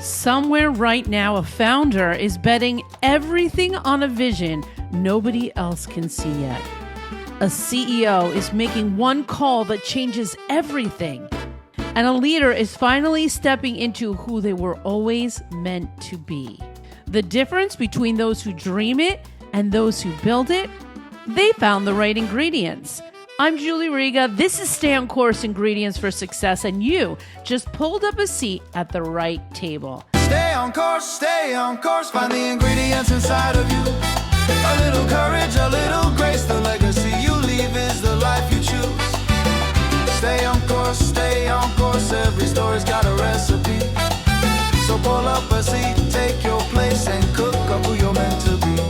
Somewhere right now, a founder is betting everything on a vision nobody else can see yet. A CEO is making one call that changes everything. And a leader is finally stepping into who they were always meant to be. The difference between those who dream it and those who build it? They found the right ingredients. I'm Julie Riga. This is Stay on Course Ingredients for Success, and you just pulled up a seat at the right table. Stay on course, find the ingredients inside of you. A little courage, a little grace, the legacy you leave is the life you choose. Stay on course, every story's got a recipe. So pull up a seat, take your place, and cook up who you're meant to be.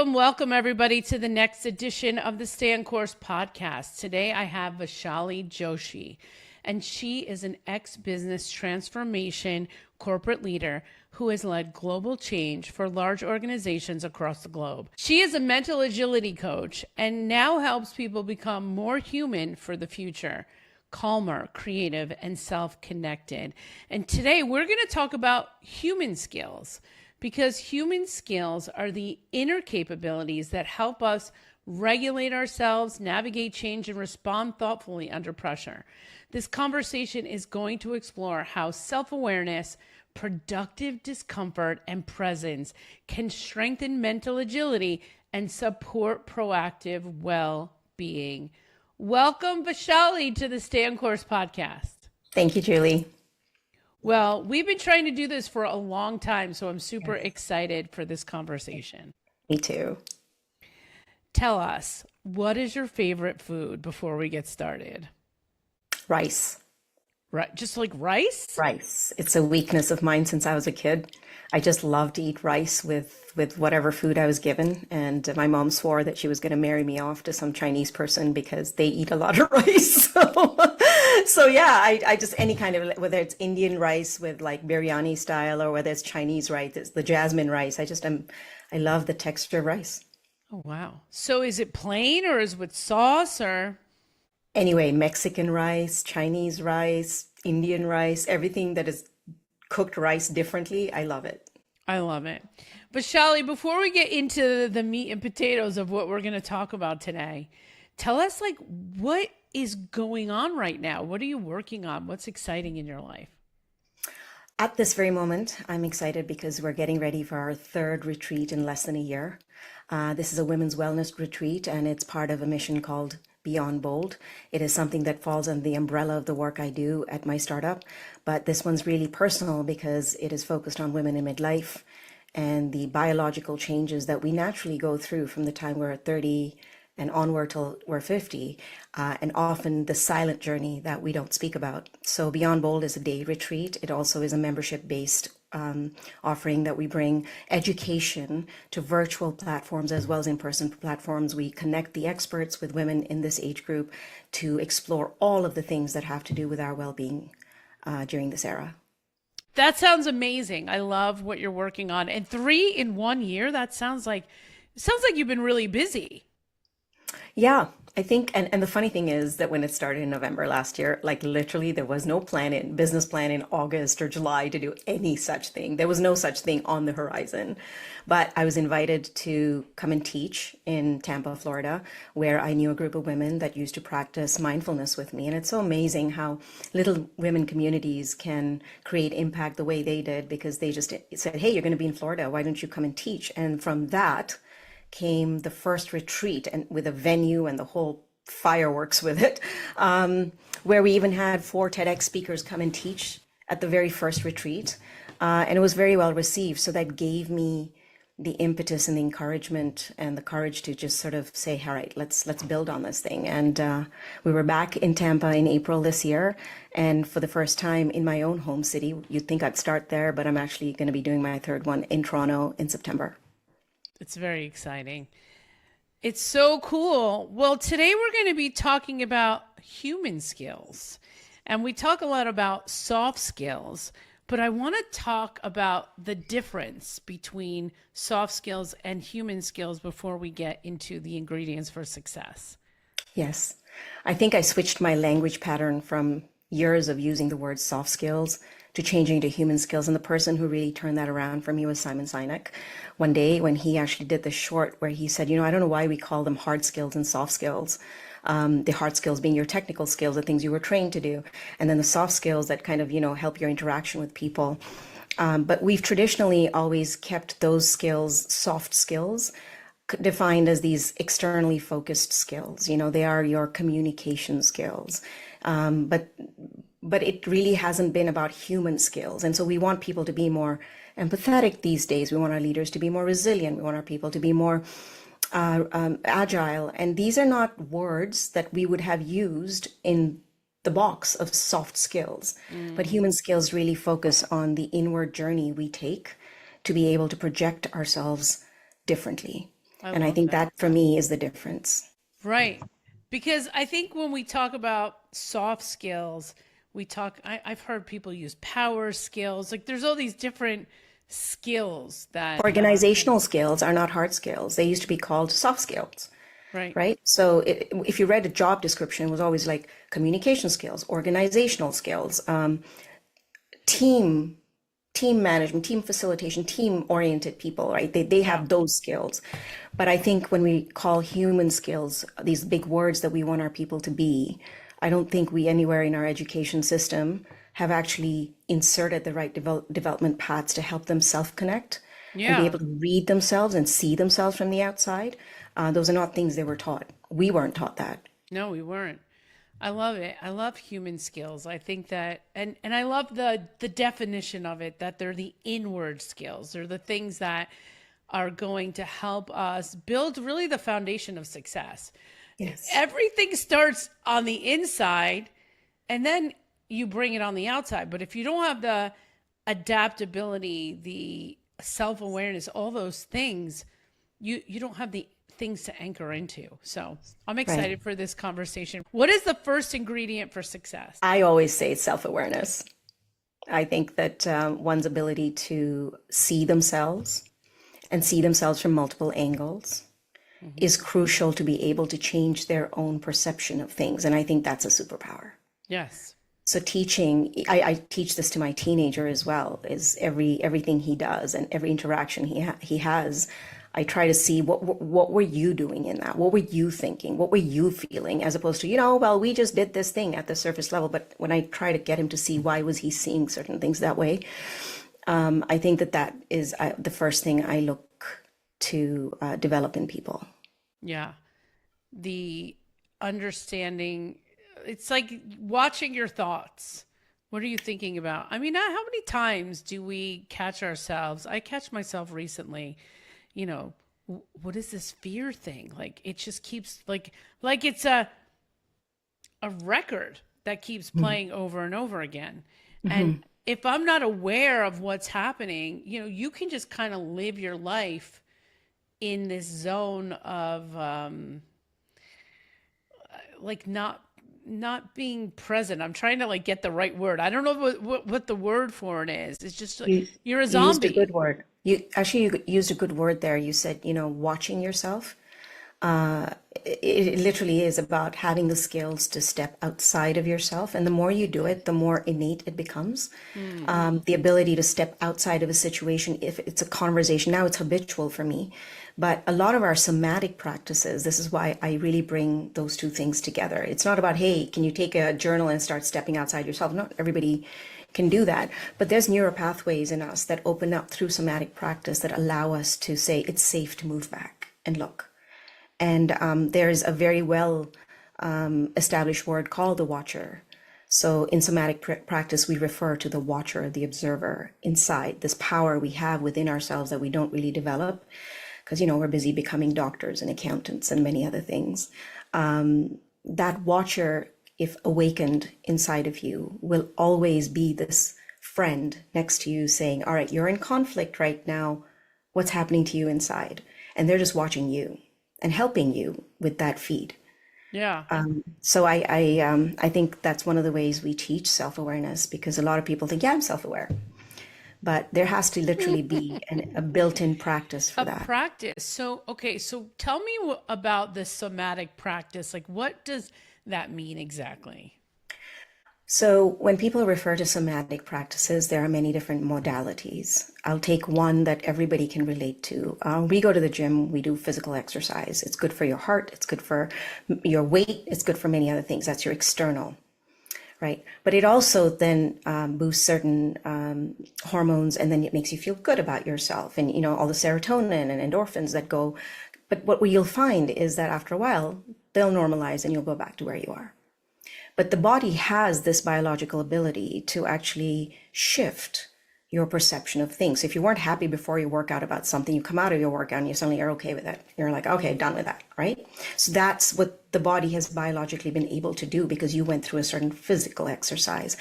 Welcome everybody to the next edition of the Stay on Course podcast. Today I have Vaishali Joshi, and she is an ex-business transformation corporate leader who has led global change for large organizations across the globe. She is a mental agility coach and now helps people become more human for the future, calmer, creative, and self-connected. And today we're going to talk about human skills, because human skills are the inner capabilities that help us regulate ourselves, navigate change, and respond thoughtfully under pressure. This conversation is going to explore how self-awareness, productive discomfort, and presence can strengthen mental agility and support proactive well-being. Welcome, Vaishali, to the Stay on Course podcast. Thank you, Julie. Well, we've been trying to do this for a long time, so I'm super excited for this conversation. Me too. Tell us, what is your favorite food before we get started? Rice. Right, just like rice? Rice. It's a weakness of mine since I was a kid. I just love to eat rice with whatever food I was given. And my mom swore that she was going to marry me off to some Chinese person because they eat a lot of rice. So yeah, I just, any kind of, whether it's Indian rice with like biryani style or whether it's Chinese rice, it's the jasmine rice. I love the texture of rice. Oh, wow. So is it plain or is it with sauce or? Anyway, Mexican rice, Chinese rice, Indian rice, everything that is cooked rice differently, I love it. I love it. But Vaishali, before we get into the meat and potatoes of what we're going to talk about today, tell us like what is going on right now? What are you working on? What's exciting in your life? At this very moment, I'm excited because we're getting ready for our third retreat in less than a year. This is a women's wellness retreat, and it's part of a mission called Beyond Bold. It is something that falls under the umbrella of the work I do at my startup, but this one's really personal because it is focused on women in midlife and the biological changes that we naturally go through from the time we're 30 and onward till we're 50, and often the silent journey that we don't speak about. So Beyond Bold is a day retreat. It also is a membership-based offering that we bring education to virtual platforms as well as in-person platforms. We connect the experts with women in this age group to explore all of the things that have to do with our well-being during this era. That sounds amazing. I love what you're working on. And 3 in 1 year, that sounds like you've been really busy. Yeah, I think, and the funny thing is that when it started in November last year, like literally there was no business plan in August or July to do any such thing. There was no such thing on the horizon. But I was invited to come and teach in Tampa, Florida, where I knew a group of women that used to practice mindfulness with me. And it's so amazing how little women communities can create impact the way they did, because they just said, hey, you're going to be in Florida. Why don't you come and teach? And from that came the first retreat, and with a venue and the whole fireworks with it, where we even had 4 TEDx speakers come and teach at the very first retreat. And it was very well received. So that gave me the impetus and the encouragement and the courage to just sort of say, all right, let's build on this thing. And we were back in Tampa in April this year. And for the first time in my own home city, you'd think I'd start there, but I'm actually going to be doing my third one in Toronto in September. It's very exciting. It's so cool. Well, today we're going to be talking about human skills. And we talk a lot about soft skills, But I want to talk about the difference between soft skills and human skills before we get into the ingredients for success. Yes. I think I switched my language pattern from years of using the word soft skills to changing to human skills. And the person who really turned that around for me was Simon Sinek. One day when he actually did the short where he said, I don't know why we call them hard skills and soft skills. The hard skills being your technical skills, the things you were trained to do. And then the soft skills that kind of, help your interaction with people. But we've traditionally always kept those skills, soft skills, defined as these externally focused skills. They are your communication skills. But it really hasn't been about human skills. And so we want people to be more empathetic these days. We want our leaders to be more resilient. We want our people to be more agile. And these are not words that we would have used in the box of soft skills. But human skills really focus on the inward journey we take to be able to project ourselves differently. And I think that for me is the difference. Right. Because I think when we talk about soft skills, I've heard people use power skills. Like there's all these different skills that organizational skills are not hard skills. They used to be called soft skills. Right. So if you read a job description, it was always like communication skills, organizational skills, team management, team facilitation, team oriented people, right? They have those skills. But I think when we call human skills, these big words that we want our people to be, I don't think we anywhere in our education system have actually inserted the right development paths to help them self-connect and be able to read themselves and see themselves from the outside. Those are not things they were taught. We weren't taught that. No, we weren't. I love it. I love human skills. I think that, and I love the definition of it, that they're the inward skills. They're the things that are going to help us build really the foundation of success. Yes. Everything starts on the inside and then you bring it on the outside. But if you don't have the adaptability, the self-awareness, all those things, you don't have the things to anchor into. So I'm excited for this conversation. What is the first ingredient for success? I always say self-awareness. I think that one's ability to see themselves and see themselves from multiple angles is crucial to be able to change their own perception of things. And I think that's a superpower. Yes. So teaching, I teach this to my teenager as well, is everything he does and every interaction he has, I try to see what were you doing in that? What were you thinking? What were you feeling? As opposed to, well, we just did this thing at the surface level. But when I try to get him to see why was he seeing certain things that way, I think that is the first thing I look to develop in people. Yeah. The understanding, it's like watching your thoughts. What are you thinking about? I mean, how many times do we catch ourselves? I catch myself recently, what is this fear thing? Like it just keeps like it's a record that keeps playing over and over again. And if I'm not aware of what's happening, you can just kind of live your life in this zone of like not being present. I'm trying to get the right word. I don't know what the word for it is. It's just like you're a zombie. You used a good word. You used a good word there. You said, watching yourself. It literally is about having the skills to step outside of yourself. And the more you do it, the more innate it becomes. The ability to step outside of a situation, if it's a conversation, now it's habitual for me. But a lot of our somatic practices, this is why I really bring those two things together. It's not about, hey, can you take a journal and start stepping outside yourself? Not everybody can do that. But there's neuropathways in us that open up through somatic practice that allow us to say it's safe to move back and look. And there's a very well established word called the watcher. So in somatic practice, we refer to the watcher, the observer inside, this power we have within ourselves that we don't really develop because, we're busy becoming doctors and accountants and many other things. That watcher, if awakened inside of you, will always be this friend next to you saying, all right, you're in conflict right now. What's happening to you inside? And they're just watching you and helping you with that feed. Yeah. So I think that's one of the ways we teach self-awareness, because a lot of people think, yeah, I'm self-aware. but there has to literally be a built-in practice for A that. practice. So, okay, so tell me about the somatic practice. Like, what does that mean exactly? So, when people refer to somatic practices, there are many different modalities. I'll take one that everybody can relate to. We go to the gym, we do physical exercise. It's good for your heart, it's good for your weight, it's good for many other things. That's your external, right? But it also then boosts certain hormones, and then it makes you feel good about yourself, and all the serotonin and endorphins that go. But what you'll find is that after a while, they'll normalize and you'll go back to where you are. But the body has this biological ability to actually shift your perception of things. So if you weren't happy before you work out about something, you come out of your workout and you suddenly are okay with it. You're like, okay, done with that, right? So that's what the body has biologically been able to do because you went through a certain physical exercise.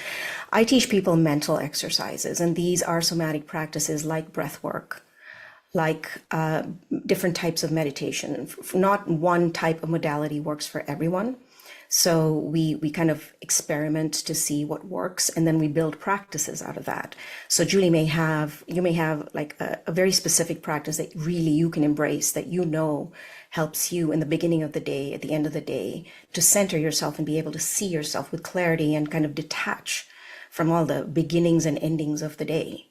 I teach people mental exercises, and these are somatic practices like breath work, like different types of meditation. Not one type of modality works for everyone. So we kind of experiment to see what works, and then we build practices out of that. So you may have like a very specific practice that really you can embrace, that helps you in the beginning of the day, at the end of the day, to center yourself and be able to see yourself with clarity and kind of detach from all the beginnings and endings of the day.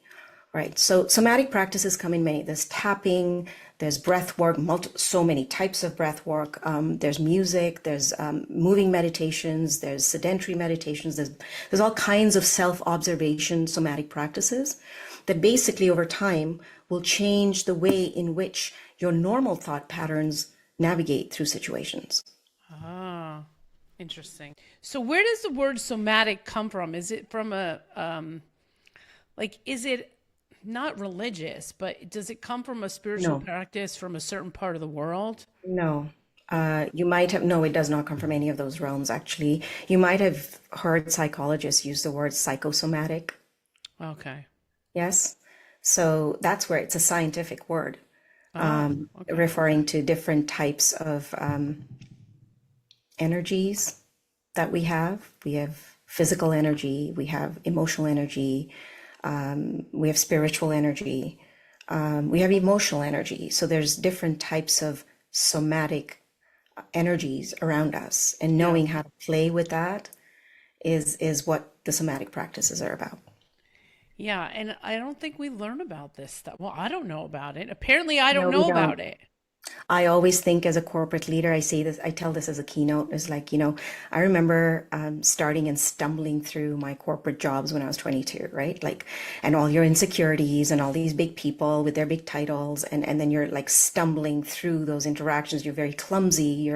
Right. So somatic practices come in many. There's tapping, there's breath work, so many types of breath work. There's music, there's moving meditations, there's sedentary meditations. There's all kinds of self-observation somatic practices that basically over time will change the way in which your normal thought patterns navigate through situations. Ah, interesting. So where does the word somatic come from? Is it from is it not religious, but does it come from a spiritual No, practice from a certain part of the world? no. You might have, no, it does not come from any of those realms, actually. You might have heard psychologists use the word psychosomatic. Okay. Yes. So that's where it's a scientific word, Oh, okay. referring to different types of energies that we have. We have physical energy, we have emotional energy, we have spiritual energy, we have emotional energy. So there's different types of somatic energies around us, and Yeah. knowing how to play with that is what the somatic practices are about. Yeah, and I don't think we learn about this stuff. Well, I don't know about it. Apparently, I don't No, we know don't. about it. I always think as a corporate leader, I say this, I tell this as a keynote, is like, I remember starting and stumbling through my corporate jobs when I was 22, right? Like, and all your insecurities and all these big people with their big titles. And then you're like stumbling through those interactions. You're very clumsy.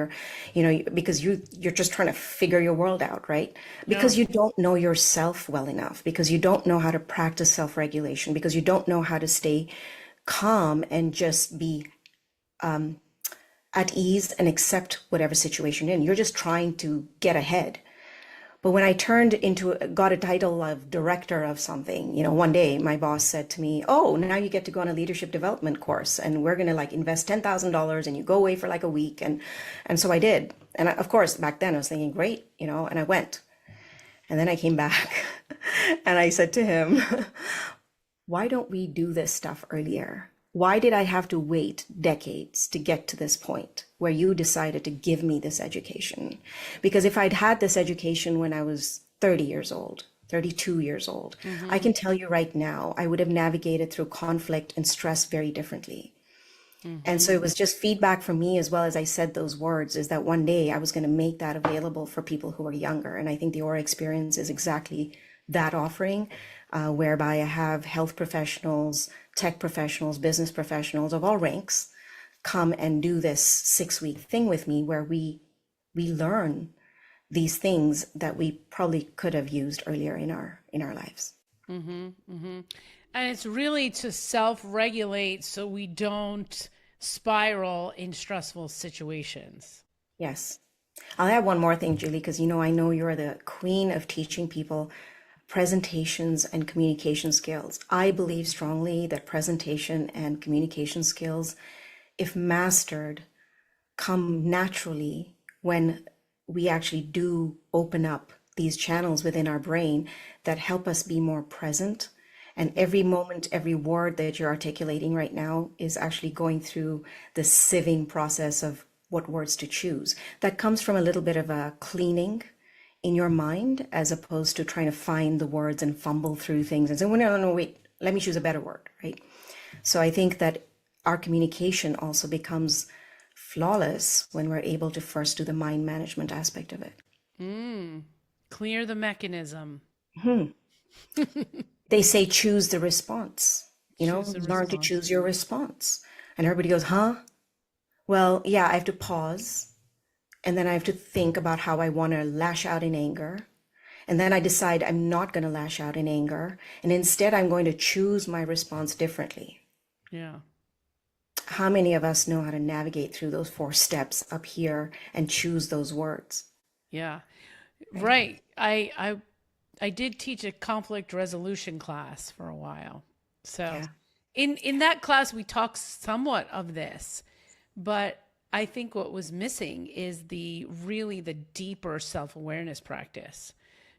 Because you're just trying to figure your world out, right? Yeah. Because you don't know yourself well enough, because you don't know how to practice self-regulation, because you don't know how to stay calm and just be at ease and accept whatever situation you're in. You're just trying to get ahead. But when I got a title of director of something, one day my boss said to me, "Oh, now you get to go on a leadership development course, and we're going to like invest $10,000 and you go away for like a week." And so I did. And of course, back then I was thinking, great, and I went. And then I came back and I said to him, why don't we do this stuff earlier? Why did I have to wait decades to get to this point where you decided to give me this education? Because if I'd had this education when I was 30 years old, 32 years old, I Mm-hmm. can tell you right now, I would have navigated through conflict and stress very differently. And so Mm-hmm. it was just feedback from me, as well as I said those words, is that one day I was going to make that available for people who are younger. And I think the Aura experience is exactly that offering, whereby I have health professionals, tech professionals, business professionals of all ranks come and do this 6-week thing with me, where we learn these things that we probably could have used earlier in our lives. Mm-hmm. Mm-hmm. And it's really to self-regulate so we don't spiral in stressful situations. Yes. I'll add one more thing, Julie, because I know you're the queen of teaching people presentations and communication skills. I believe strongly that presentation and communication skills, if mastered, come naturally when we actually do open up these channels within our brain that help us be more present And every moment, every word that you're articulating right now is actually going through the sieving process of what words to choose. That comes from a little bit of a cleaning in your mind, as opposed to trying to find the words and fumble through things and say, well, no, wait, let me choose a better word, right? So I think that our communication also becomes flawless when we're able to first do the mind management aspect of it. Clear the mechanism. They say choose the response, Choose the learn to response. choose your response. And everybody goes, huh? Well, yeah, I have to pause. And then I have to think about how I want to lash out in anger. And then I decide I'm not going to lash out in anger. And instead, I'm going to choose my response differently. Yeah. How many of us know how to navigate through those 4 steps up here and choose those words? Yeah. Right. I did teach a conflict resolution class for a while. So Yeah. in that class we talked somewhat of this, but I think what was missing is the deeper self-awareness practice.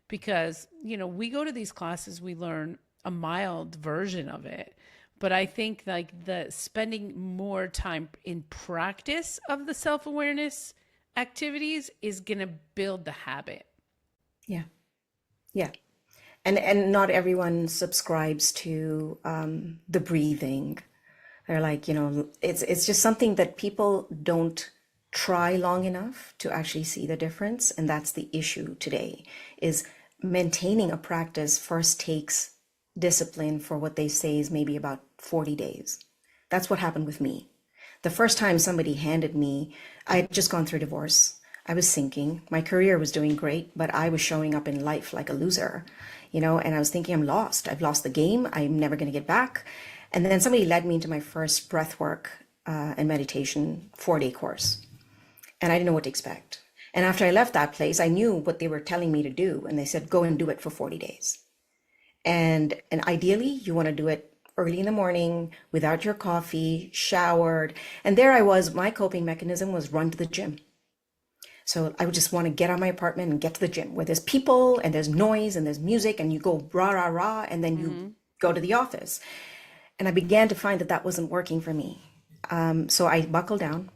Because, we go to these classes, we learn a mild version of it, but I think like the spending more time in practice of the self-awareness activities is going to build the habit. Yeah. Yeah. And not everyone subscribes to the breathing. They're like, it's just something that people don't try long enough to actually see the difference. And that's the issue today, is maintaining a practice first takes discipline for what they say is maybe about 40 days. That's what happened with me. The first time somebody handed me, I had just gone through divorce. I was sinking. My career was doing great, but I was showing up in life like a loser, and I was thinking, I'm lost. I've lost the game. I'm never going to get back. And then somebody led me into my first breath work and meditation 4-day course. And I didn't know what to expect. And after I left that place, I knew what they were telling me to do. And they said, go and do it for 40 days. And ideally, you want to do it early in the morning without your coffee, showered. And there I was, my coping mechanism was run to the gym. So I would just want to get out of my apartment and get to the gym where there's people and there's noise and there's music and you go rah, rah, rah, and then you go to the office. And I began to find that that wasn't working for me. So I buckled down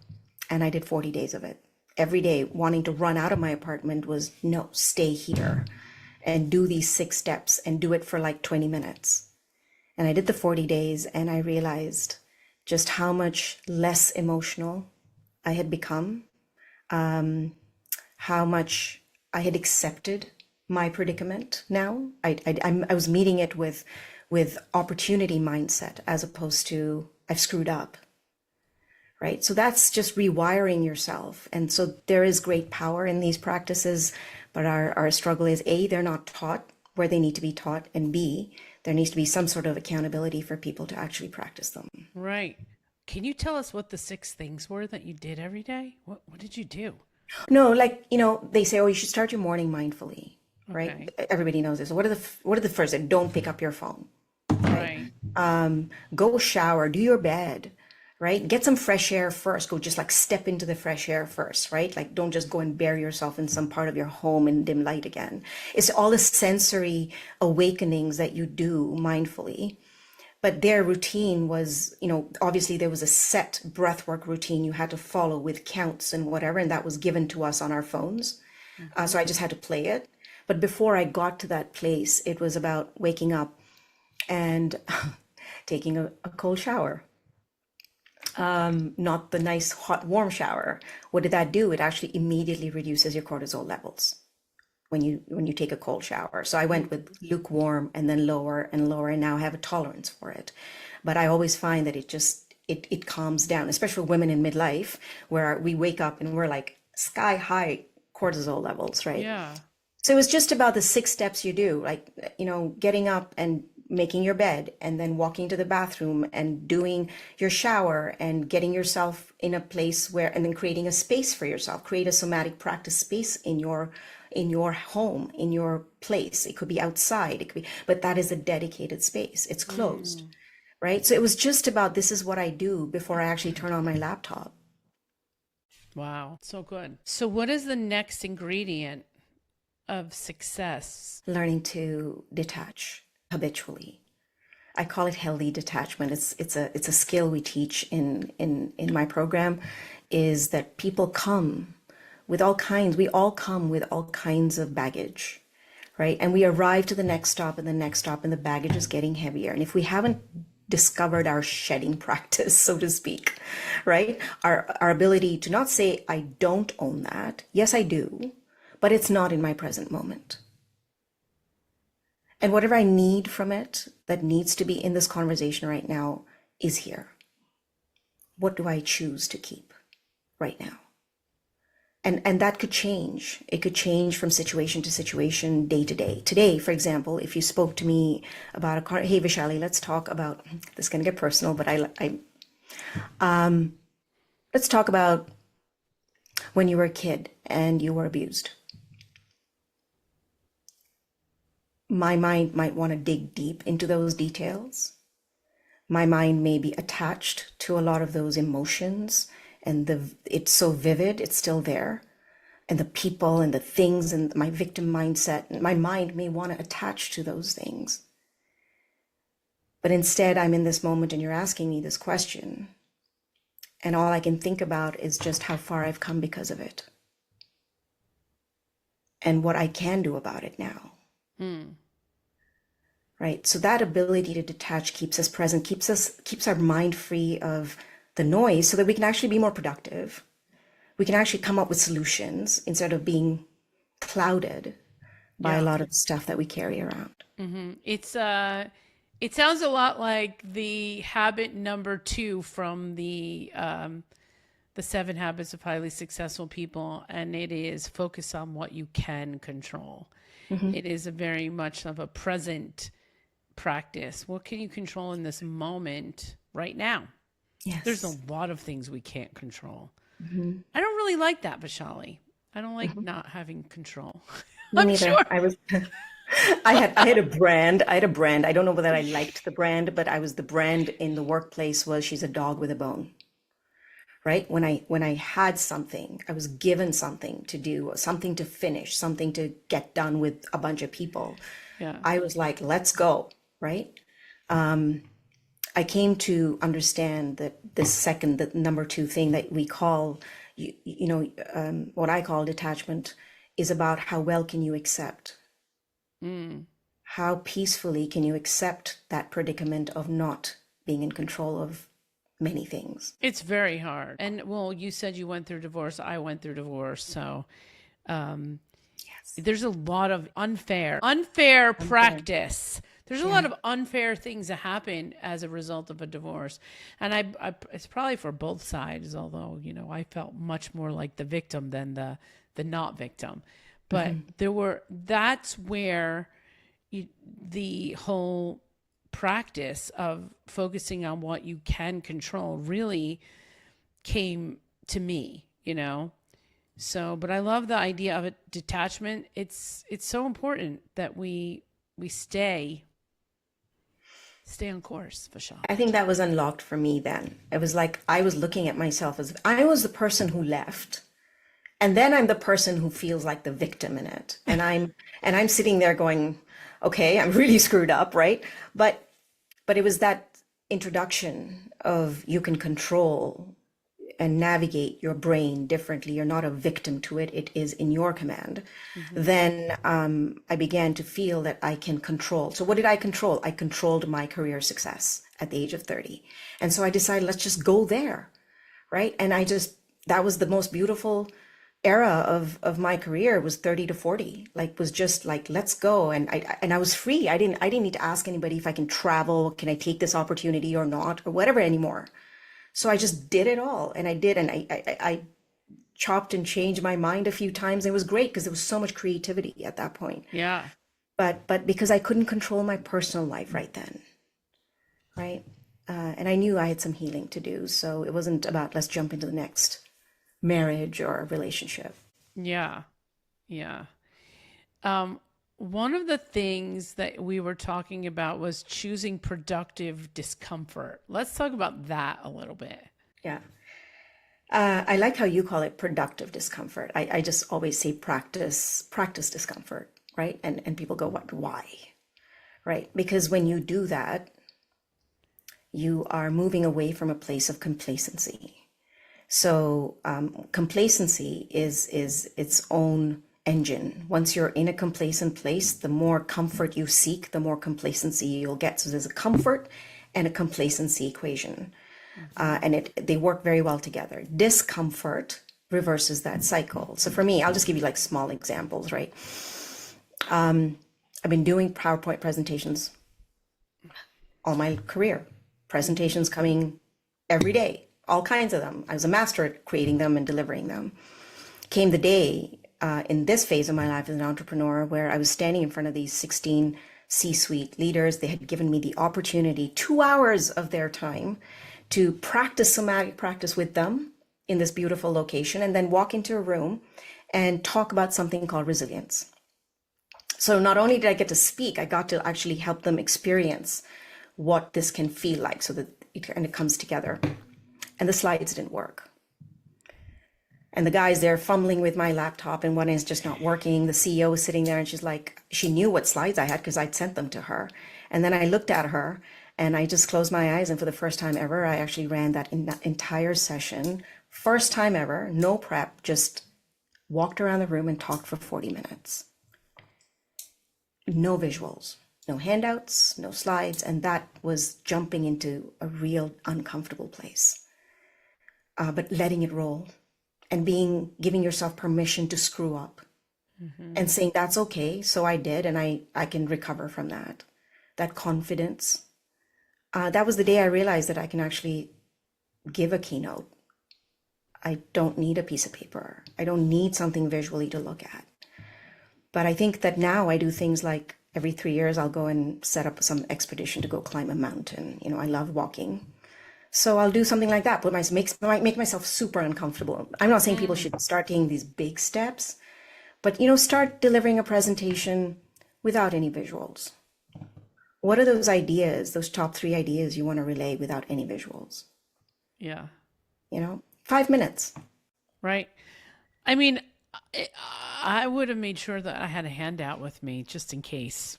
and I did 40 days of it. Every day wanting to run out of my apartment was, no, stay here and do these 6 steps and do it for like 20 minutes. And I did the 40 days and I realized just how much less emotional I had become, how much I had accepted my predicament now. I was meeting it with opportunity mindset as opposed to I've screwed up, right? So that's just rewiring yourself. And so there is great power in these practices, but our struggle is A, they're not taught where they need to be taught, and B, there needs to be some sort of accountability for people to actually practice them. Right. Can you tell us what the 6 things were that you did every day? What did you do? No, like, they say, oh, you should start your morning mindfully, right? Okay. Everybody knows this. What are the first? Don't pick up your phone. Right. Go shower, do your bed, right? Get some fresh air first. Go just like step into the fresh air first, right? Like don't just go and bury yourself in some part of your home in dim light again. It's all the sensory awakenings that you do mindfully. But their routine was, obviously there was a set breathwork routine you had to follow with counts and whatever, and that was given to us on our phones. So I just had to play it. But before I got to that place, it was about waking up and taking a cold shower. Not the nice hot warm shower. What did that do? It actually immediately reduces your cortisol levels when you take a cold shower. So I went with lukewarm and then lower and lower, and now I have a tolerance for it. But I always find that it calms down, especially for women in midlife, where we wake up and we're like sky high cortisol levels, right? Yeah. So it was just about the 6 steps you do, like, getting up and making your bed and then walking to the bathroom and doing your shower and getting yourself in a place and then creating a space for yourself, create a somatic practice space in your home, in your place. It could be outside, but that is a dedicated space. It's closed, right? So it was just about, this is what I do before I actually turn on my laptop. Wow. So good. So what is the next ingredient of success? Learning to detach habitually. I call it healthy detachment. It's a skill we teach in my program, is that people come with all kinds, we all come with all kinds of baggage, right? And we arrive to the next stop and the next stop, and the baggage is getting heavier. And if we haven't discovered our shedding practice, so to speak, right? Our ability to not say, I don't own that. Yes, I do, but it's not in my present moment. And whatever I need from it that needs to be in this conversation right now is here. What do I choose to keep right now? And that could change. It could change from situation to situation, day to day. Today, for example, if you spoke to me about a car, hey Vishali, let's talk about this. Is going to get personal, but let's talk about when you were a kid and you were abused. My mind might want to dig deep into those details. My mind may be attached to a lot of those emotions, and it's so vivid, it's still there. And the people and the things and my victim mindset, my mind may want to attach to those things. But instead, I'm in this moment and you're asking me this question, and all I can think about is just how far I've come because of it and what I can do about it now. Right? So that ability to detach keeps us present, keeps our mind free of the noise, so that we can actually be more productive. We can actually come up with solutions instead of being clouded by a lot of stuff that we carry around. It's it sounds a lot like the habit number 2 from the 7 Habits of Highly Successful People, and it is focus on what you can control. It is a very much of a present practice. What can you control in this moment right now? Yes. There's a lot of things we can't control. I don't really like that, Vaishali. I don't like not having control. Me I'm neither. sure. I had a brand. I don't know whether I liked the brand, but the brand in the workplace was, she's a dog with a bone. Right? When I had something, I was given something to do, something to finish, something to get done with a bunch of people. Yeah. I was like, let's go. Right? I came to understand that the number 2 thing that we call, what I call detachment, is about how well can you accept? How peacefully can you accept that predicament of not being in control of many things? It's very hard. And well, you said you went through divorce. I went through divorce. So there's a lot of unfair practice. There's a lot of unfair things that happen as a result of a divorce. And I it's probably for both sides, although, I felt much more like the victim than the not victim. But that's where the whole practice of focusing on what you can control really came to me, So, but I love the idea of detachment. It's so important that we stay on course, Vishal. I think that was unlocked for me then. It was like I was looking at myself as I was the person who left, and then I'm the person who feels like the victim in it. And I'm sitting there going, okay, I'm really screwed up, right? But it was that introduction of you can control and navigate your brain differently. You're not a victim to it. It is in your command. Then I began to feel that I can control. So what did I control? I controlled my career success at the age of 30. And so I decided, let's just go there, right? And that was the most beautiful era of my career, was 30 to 40, was just like, let's go. And I was free. I didn't need to ask anybody if I can travel, can I take this opportunity or not, or whatever anymore. So I just did it all, and I did, and I chopped and changed my mind a few times. It was great because there was so much creativity at that point. Yeah. But because I couldn't control my personal life right then, right? And I knew I had some healing to do, so it wasn't about let's jump into the next marriage or relationship. Yeah. Yeah. One of the things that we were talking about was choosing productive discomfort. Let's talk about that a little bit. Yeah. I like how you call it productive discomfort. I just always say practice discomfort, right? And people go, what, why? Right? Because when you do that, you are moving away from a place of complacency. So complacency is its own engine. Once you're in a complacent place, the more comfort you seek, the more complacency you'll get. So there's a comfort and a complacency equation, and they work very well together. Discomfort reverses that cycle. So for me, I'll just give you like small examples, right? I've been doing PowerPoint presentations all my career. Presentations coming every day, all kinds of them. I was a master at creating them and delivering them. Came the day in this phase of my life as an entrepreneur where I was standing in front of these 16 C-suite leaders. They had given me the opportunity, 2 hours of their time, to practice somatic practice with them in this beautiful location, and then walk into a room and talk about something called resilience. So not only did I get to speak, I got to actually help them experience what this can feel like, so that it comes together. And the slides didn't work. And the guy's there fumbling with my laptop, and one is just not working. The CEO was sitting there, and she's like, she knew what slides I had because I'd sent them to her. And then I looked at her and I just closed my eyes, and for the first time ever, I actually ran that entire session. First time ever, no prep, just walked around the room and talked for 40 minutes. No visuals, no handouts, no slides. And that was jumping into a real uncomfortable place. But letting it roll and giving yourself permission to screw up, and saying that's okay. So I did, and I can recover from that. That confidence. That was the day I realized that I can actually give a keynote. I don't need a piece of paper. I don't need something visually to look at. But I think that now I do things like every 3 years, I'll go and set up some expedition to go climb a mountain. You know, I love walking. So I'll do something like that, but make myself super uncomfortable. I'm not saying people should start taking these big steps, but, you know, start delivering a presentation without any visuals. What are those ideas, those top 3 ideas you want to relay without any visuals? Yeah. You know, 5 minutes. Right. I mean, I would have made sure that I had a handout with me just in case.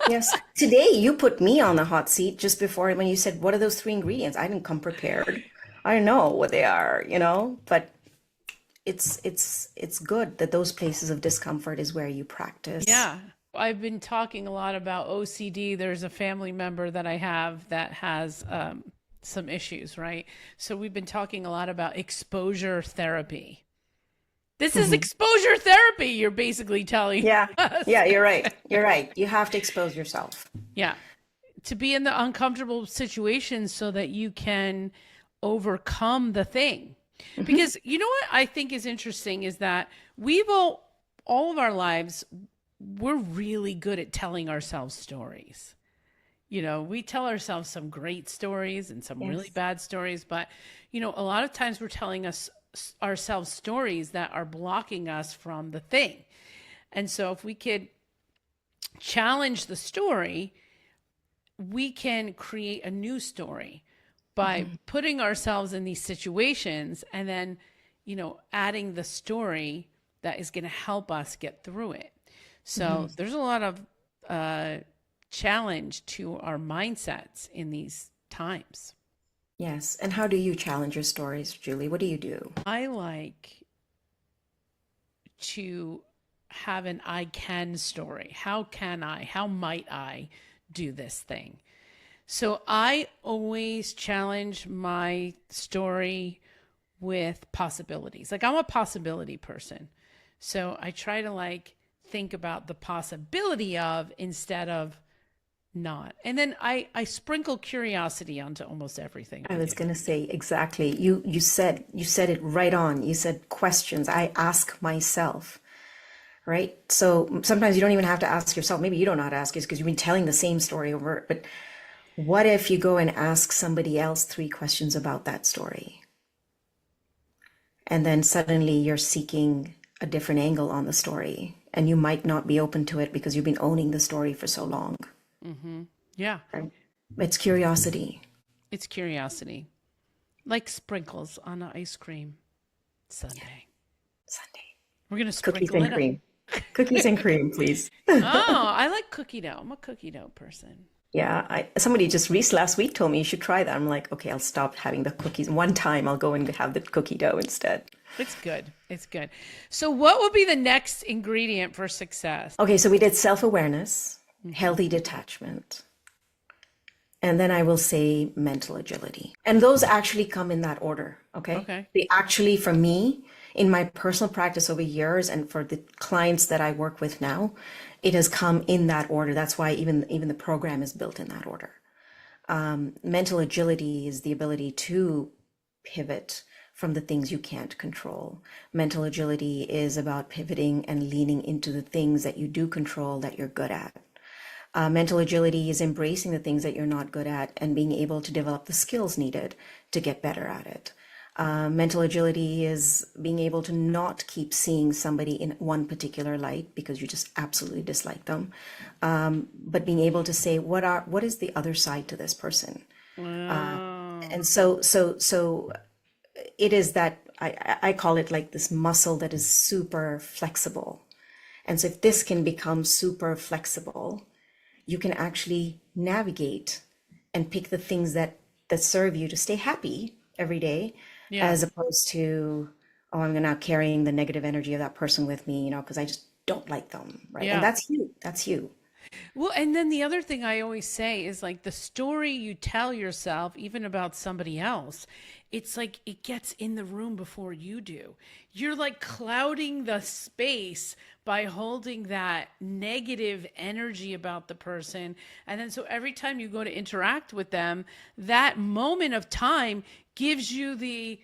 Yes. Today you put me on the hot seat just before when you said, what are those 3 ingredients? I didn't come prepared. I don't know what they are, you know, but it's good that those places of discomfort is where you practice. Yeah. I've been talking a lot about OCD. There's a family member that I have that has some issues, right? So we've been talking a lot about exposure therapy. This is exposure therapy, you're basically telling us. Yeah, you're right. You're right. You have to expose yourself. Yeah. To be in the uncomfortable situations so that you can overcome the thing. Because you know what I think is interesting is that all of our lives, we're really good at telling ourselves stories. You know, we tell ourselves some great stories and some really bad stories, but, you know, a lot of times we're telling ourselves stories that are blocking us from the thing. And so if we could challenge the story, we can create a new story by putting ourselves in these situations and then, you know, adding the story that is going to help us get through it. So there's a lot of challenge to our mindsets in these times. Yes. And how do you challenge your stories, Julie? What do you do? I like to have an I can story. How can I? How might I do this thing? So I always challenge my story with possibilities. Like I'm a possibility person. So I try to think about the possibility of instead of not. And then I sprinkle curiosity onto almost everything. I was going to say exactly. You said it right on. You said questions. I ask myself, right? So sometimes you don't even have to ask yourself. Maybe you don't know how to ask it because you've been telling the same story over. But what if you go and ask somebody else 3 questions about that story? And then suddenly you're seeking a different angle on the story. And you might not be open to it because you've been owning the story for so long. Yeah. Right? It's curiosity. It's curiosity. Like sprinkles on an ice cream sundae. We're going to Cookies sprinkle and it cream. Cookies and cream, please. Oh, I like cookie dough. I'm a cookie dough person. Yeah, somebody just last week told me you should try that. I'm like, okay, I'll stop having the cookies. One time I'll go and have the cookie dough instead. It's good. It's good. So, what will be the next ingredient for success? Okay, so we did self-awareness, healthy detachment, and then I will say mental agility. And those actually come in that order, okay? Okay. They actually, for me, in my personal practice over years and for the clients that I work with now, it has come in that order. That's why even the program is built in that order. Mental agility is the ability to pivot from the things you can't control. Mental agility is about pivoting and leaning into the things that you do control that you're good at. Mental agility is embracing the things that you're not good at and being able to develop the skills needed to get better at it. Mental agility is being able to not keep seeing somebody in one particular light because you just absolutely dislike them, but being able to say what is the other side to this person. And so it is that I call it like this muscle that is super flexible. And so if this can become super flexible, you can actually navigate and pick the things that serve you to stay happy every day, Yeah. as opposed to, oh, I'm not carrying the negative energy of that person with me, because I just don't like them, right? And Yeah. that's you. That's you. Well, and then the other thing I always say is like the story you tell yourself, even about somebody else, it's like it gets in the room before you do. You're like clouding the space by holding that negative energy about the person. And then so every time you go to interact with them, that moment of time gives you the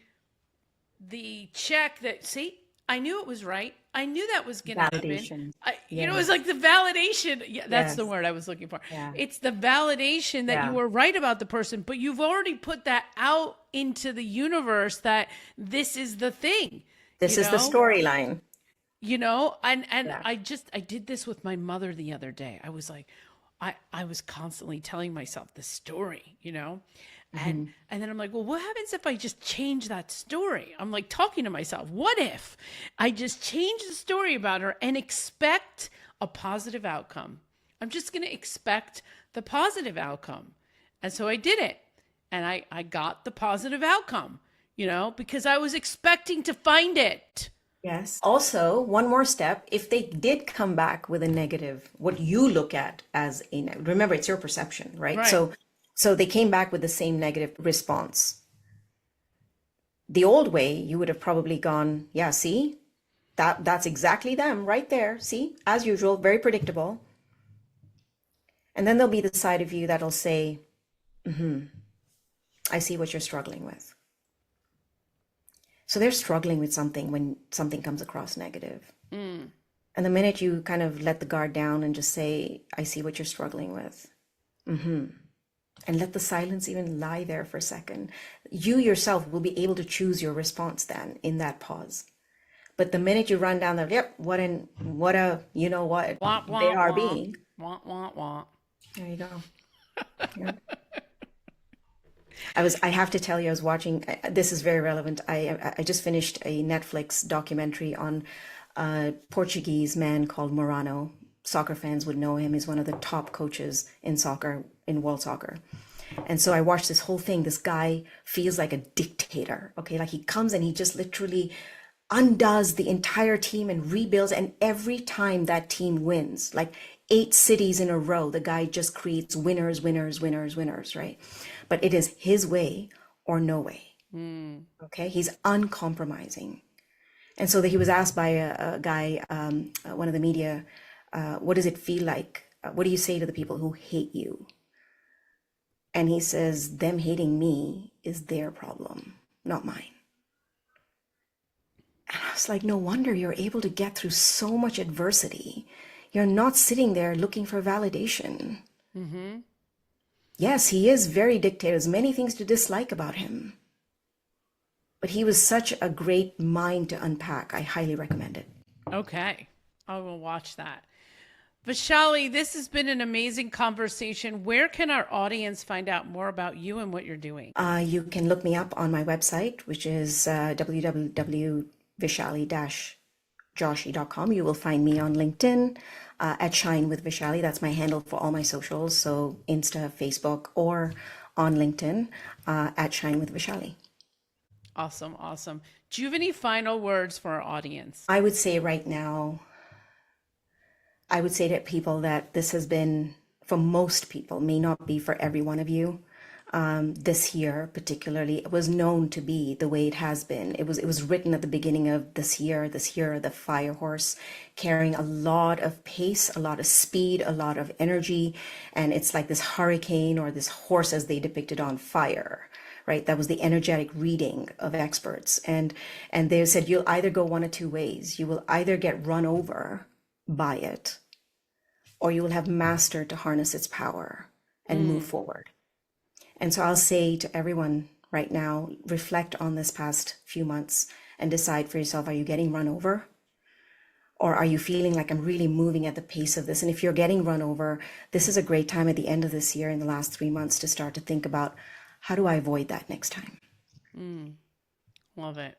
check that, see, I knew it was right. I knew that was going to happen. Validation. It's Yes. like the validation. Yeah, that's the Yes. word I was looking for. Yeah. It's the validation that you Yeah. were right about the person, but you've already put that out into the universe that this is the thing, This you is the know? storyline. And Yeah. I did this with my mother the other day. I was like, I was constantly telling myself the story. And then I'm like, well, what happens if I just change that story? I'm like talking to myself, what if I just change the story about her and expect a positive outcome? I'm just going to expect the positive outcome. And so I did it. And I got the positive outcome, because I was expecting to find it. Yes. Also, one more step, if they did come back with a negative, what you look at as remember, it's your perception, right? Right. So they came back with the same negative response. The old way, you would have probably gone, yeah, see, that's exactly them right there. See, as usual, very predictable. And then there'll be the side of you that'll say, I see what you're struggling with. So they're struggling with something when something comes across negative. And the minute you kind of let the guard down and just say, I see what you're struggling with. And let the silence even lie there for a second. You yourself will be able to choose your response then in that pause. But the minute you run down the, yep, what a, you know what, Wah, wah, they are wah. being. Wah, wah, wah. There you go. Yeah. I have to tell you, I was watching, this is very relevant. I just finished a Netflix documentary on a Portuguese man called Morano. Soccer fans would know him. He's one of the top coaches in soccer, in world soccer. And so I watched this whole thing. This guy feels like a dictator. Okay. Like he comes and he just literally undoes the entire team and rebuilds. And every time that team wins, like 8 cities in a row, the guy just creates winners, winners, winners, winners, right? But it is his way or no way. Okay. He's uncompromising. And so that he was asked by a guy, one of the media, what does it feel like? What do you say to the people who hate you? And he says, them hating me is their problem, not mine. And I was like, no wonder you're able to get through so much adversity. You're not sitting there looking for validation. Yes, he is very dictator. There's many things to dislike about him. But he was such a great mind to unpack. I highly recommend it. Okay. I will watch that. Vaishali, this has been an amazing conversation. Where can our audience find out more about you and what you're doing? You can look me up on my website, which is www.vishali-joshi, joshi.com. You will find me on LinkedIn at Shine with Vishali. That's my handle for all my socials. So Insta, Facebook, or on LinkedIn at Shine with Vishali. Awesome. Awesome. Do you have any final words for our audience? I would say right now, I would say to people that this has been, for most people, may not be for every one of you. This year, particularly, it was known to be the way it has been. It was written at the beginning of this year, the fire horse, carrying a lot of pace, a lot of speed, a lot of energy, and it's like this hurricane or this horse as they depicted on fire. Right, that was the energetic reading of experts, and they said you'll either go one of two ways. You will either get run over by it, or you will have mastered to harness its power and move forward. And so I'll say to everyone right now, reflect on this past few months and decide for yourself, are you getting run over? Or are you feeling like I'm really moving at the pace of this? And if you're getting run over, this is a great time at the end of this year, in the last 3 months, to start to think about, how do I avoid that next time? Love it.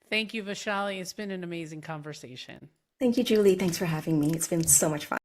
Thank you, Vaishali. It's been an amazing conversation. Thank you, Julie. Thanks for having me. It's been so much fun.